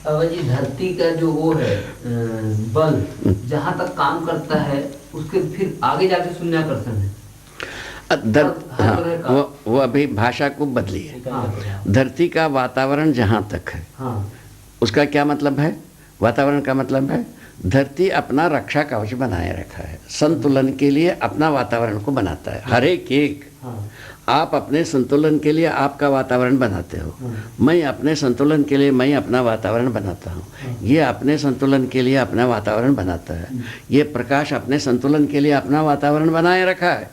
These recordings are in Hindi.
अब जी धरती का जो वो है बल जहाँ तक काम करता है उसके फिर आगे जाके शून्याकर्षण है। हर हाँ, ग्रह का। वो अभी भाषा को बदली है। हाँ धरती का वातावरण जहाँ तक है, हाँ उसका क्या मतलब है? वातावरण का मतलब है धरती अपना रक्षा कवच बनाए रखा है, संतुलन के लिए अपना वातावरण को बनाता है। हर एक हाँ आप अपने संतुलन के लिए आपका वातावरण बनाते हो, मैं अपने संतुलन के लिए मैं अपना वातावरण बनाता हूँ, ये अपने संतुलन के लिए अपना वातावरण बनाता है, ये प्रकाश अपने संतुलन के लिए अपना वातावरण बनाए रखा है।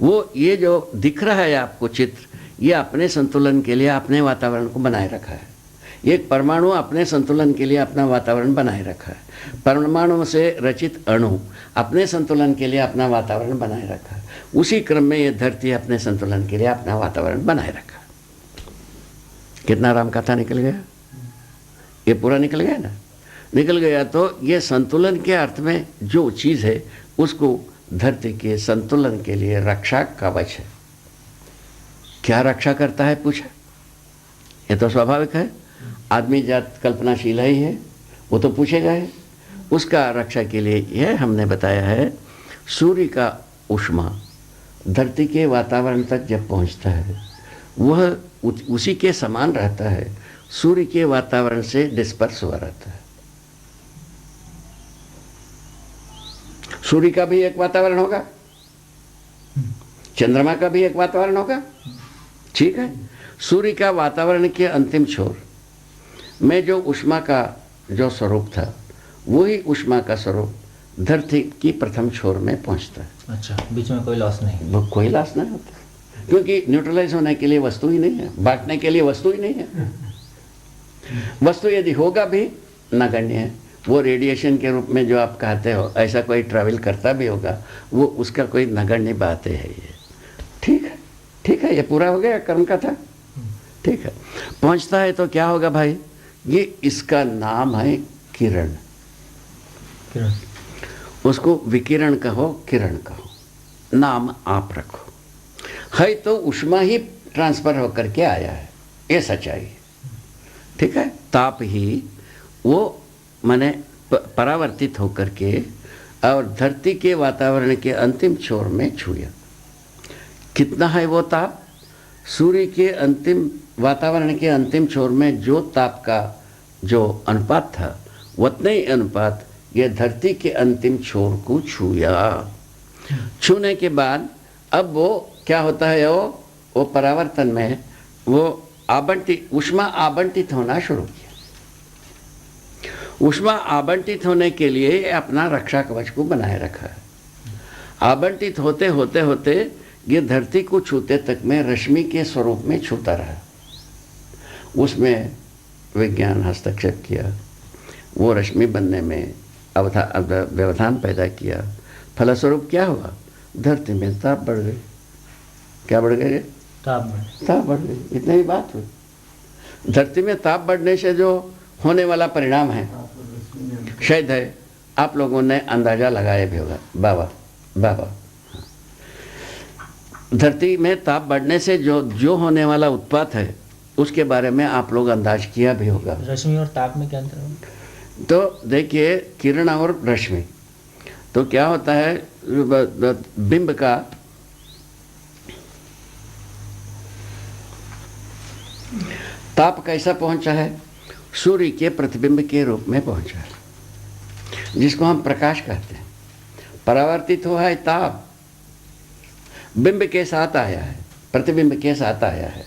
वो ये जो दिख रहा है आपको चित्र, ये अपने संतुलन के लिए अपने वातावरण को बनाए रखा है। एक परमाणु अपने संतुलन के लिए अपना वातावरण बनाए रखा है, परमाणु से रचित अणु अपने संतुलन के लिए अपना वातावरण बनाए रखा है। उसी क्रम में ये धरती अपने संतुलन के लिए अपना वातावरण बनाए रखा। कितना राम कथा निकल गया? ये पूरा निकल गया ना? निकल गया तो ये संतुलन के अर्थ में जो चीज़ है उसको धरती के संतुलन के लिए रक्षा कवच है। क्या रक्षा करता है पूछा? ये तो स्वाभाविक है, आदमी जात कल्पनाशील ही है, वो तो पूछेगा है। उसका रक्षा के लिए यह हमने बताया है, सूर्य का ऊष्मा धरती के वातावरण तक जब पहुंचता है वह उसी के समान रहता है, सूर्य के वातावरण से डिस्पर्स हुआ रहता है। सूर्य का भी एक वातावरण होगा, चंद्रमा का भी एक वातावरण होगा, ठीक है। सूर्य का वातावरण के अंतिम छोर में जो ऊष्मा का जो स्वरूप था, वही ऊष्मा का स्वरूप धरती की प्रथम छोर में पहुंचता है। अच्छा, बीच में कोई लॉस नहीं? वो कोई लॉस नहीं होता, क्योंकि न्यूट्रलाइज होने के लिए वस्तु ही नहीं है, बांटने के लिए वस्तु ही नहीं है। वस्तु यदि होगा भी नगण्य है। वो रेडिएशन के रूप में जो आप कहते हो, ऐसा कोई ट्रैवल करता भी होगा, वो उसका कोई नगण्य बात है ये। ठीक है, ठीक है, ये पूरा हो गया कर्म का था। ठीक है, पहुंचता है तो क्या होगा भाई? ये इसका नाम है किरण। किरण, उसको विकिरण कहो, किरण कहो, नाम आप रखो। है तो ऊष्मा ही ट्रांसफर होकर के आया है, ये सच्चाई है। ठीक है, ताप ही वो माने परावर्तित होकर के और धरती के वातावरण के अंतिम छोर में छुआ। कितना है वो ताप? सूर्य के अंतिम वातावरण के अंतिम छोर में जो ताप का जो अनुपात था, उतना ही अनुपात ये धरती के अंतिम छोर को छुआ। छूने के बाद अब वो क्या होता है, वो परावर्तन में वो ऊष्मा आवंटित होना शुरू किया। ऊष्मा आवंटित होने के लिए अपना रक्षा कवच को बनाए रखा है। आवंटित होते होते होते ये धरती को छूते तक में रश्मि के स्वरूप में छूता रहा। उसमें विज्ञान हस्तक्षेप किया, वो रश्मि बनने में व्यवधान पैदा किया। फलस्वरूप क्या हुआ? धरती में ताप बढ़ गई। क्या बढ़ गई? ताप बढ़ गई। इतनी ही बात हुई। धरती में ताप बढ़ने से जो होने वाला परिणाम है, शायद है आप लोगों ने अंदाजा लगाया भी होगा। बाबा धरती में ताप बढ़ने से जो होने वाला उत्पात है, उसके बारे में आप लोग अंदाज किया भी होगा। रश्मि और ताप में क्या अंतर है? तो देखिए, किरण और रश्मि, तो क्या होता है, बिंब का ताप कैसा पहुंचा है? सूर्य के प्रतिबिंब के रूप में पहुंचा है, जिसको हम प्रकाश कहते हैं। परावर्तित हुआ है ताप, बिंब के साथ आया है, प्रतिबिंब के साथ आया है।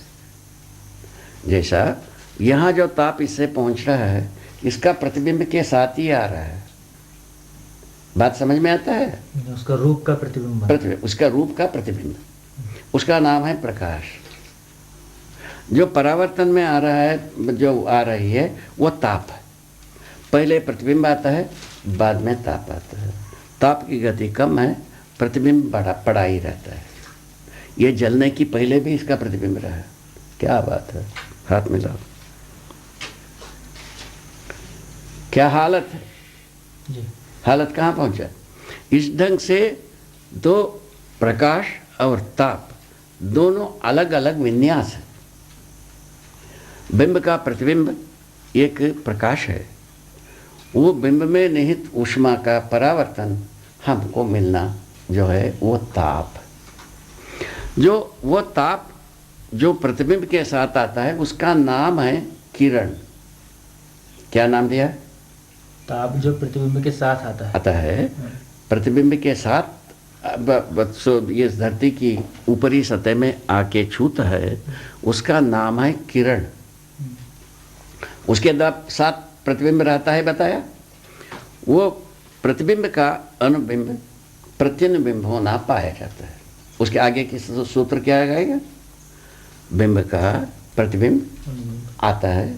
जैसा यहाँ जो ताप इससे पहुंच रहा है, इसका प्रतिबिंब के साथ ही आ रहा है। बात समझ में आता है? उसका रूप का प्रतिबिंब, उसका रूप का प्रतिबिंब, उसका नाम है प्रकाश। जो परावर्तन में आ रहा है, जो आ रही है, वो ताप है। पहले प्रतिबिंब आता है, बाद में ताप आता है। ताप की गति कम है, प्रतिबिंब पड़ा ही रहता है। ये जलने की पहले भी इसका प्रतिबिंब रहा है। क्या बात है, हाथ मिलाओ। क्या हालत है जी। हालत कहाँ पहुंचा? इस ढंग से दो प्रकाश और ताप दोनों अलग अलग विन्यास है। बिंब का प्रतिबिंब एक प्रकाश है, वो बिंब में निहित ऊष्मा का परावर्तन हमको मिलना जो है वो ताप। जो वो ताप जो प्रतिबिंब के साथ आता है उसका नाम है किरण। क्या नाम दिया? ताप जो प्रतिबिंब के साथ आता है। प्रतिबिंब के साथ ये धरती की ऊपरी सतह में आके छूता है, उसका नाम है किरण। उसके साथ प्रतिबिंब रहता है बताया। वो प्रतिबिंब का अनुबिंब प्रत्यनुबिंब होना पाया जाता है। उसके आगे की सूत्र क्या आएगा? बिंब का प्रतिबिंब आता है,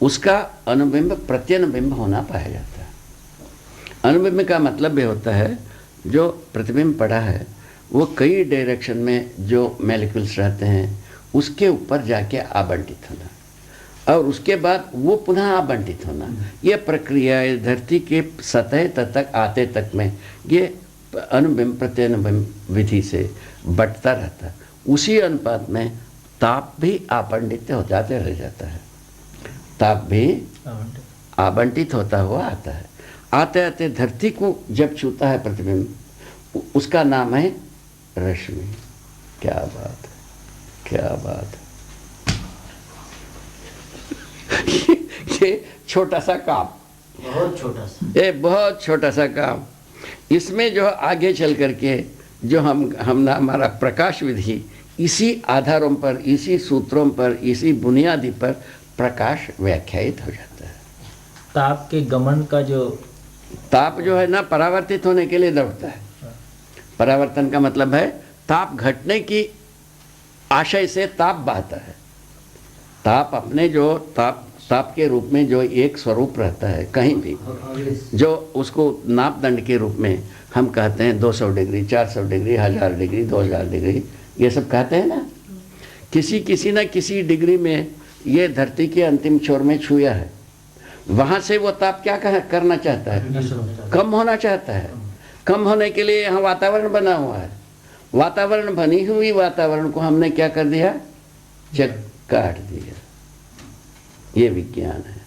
उसका अनुबिंब प्रत्यनुबिंब होना पाया जाता है। अनुबिंब का मतलब ये होता है जो प्रतिबिंब पड़ा है वो कई डायरेक्शन में जो मॉलिक्यूल्स रहते हैं उसके ऊपर जाके आवंटित होना और उसके बाद वो पुनः आवंटित होना। ये प्रक्रिया इस धरती के सतह तक आते तक में ये अनुबिंब प्रत्यनुबिंब विधि से बंटता रहता है। उसी अनुपात में ताप भी आवंटित हो जाते रह जाता है। ताप भी आवंटित होता हुआ आता है। आते आते धरती को जब छूता है प्रतिबिंब, उसका नाम है रश्मि। क्या बात है, क्या बात है। ये छोटा सा काम, बहुत छोटा सा, ये बहुत छोटा सा काम। इसमें जो आगे चल करके जो हम हमारा प्रकाश विधि इसी आधारों पर, इसी सूत्रों पर, इसी बुनियादी पर प्रकाश व्याख्यायित हो जाता है। ताप के गमन का जो ताप जो है ना परावर्तित होने के लिए दौड़ता है। परावर्तन का मतलब है ताप घटने की आशय से ताप बहता है। ताप अपने जो ताप के रूप में जो एक स्वरूप रहता है कहीं भी, जो उसको नापदंड के रूप में हम कहते हैं 200 डिग्री, 400 डिग्री, 1000 डिग्री, 2000 डिग्री, ये सब कहते हैं ना। किसी न किसी डिग्री में ये धरती के अंतिम छोर में छुआ है। वहाँ से वो ताप क्या करना चाहता है? कम होना चाहता है। कम होने के लिए यहाँ वातावरण बना हुआ है। वातावरण बनी हुई वातावरण को हमने क्या कर दिया? काट दिया। ये विज्ञान है।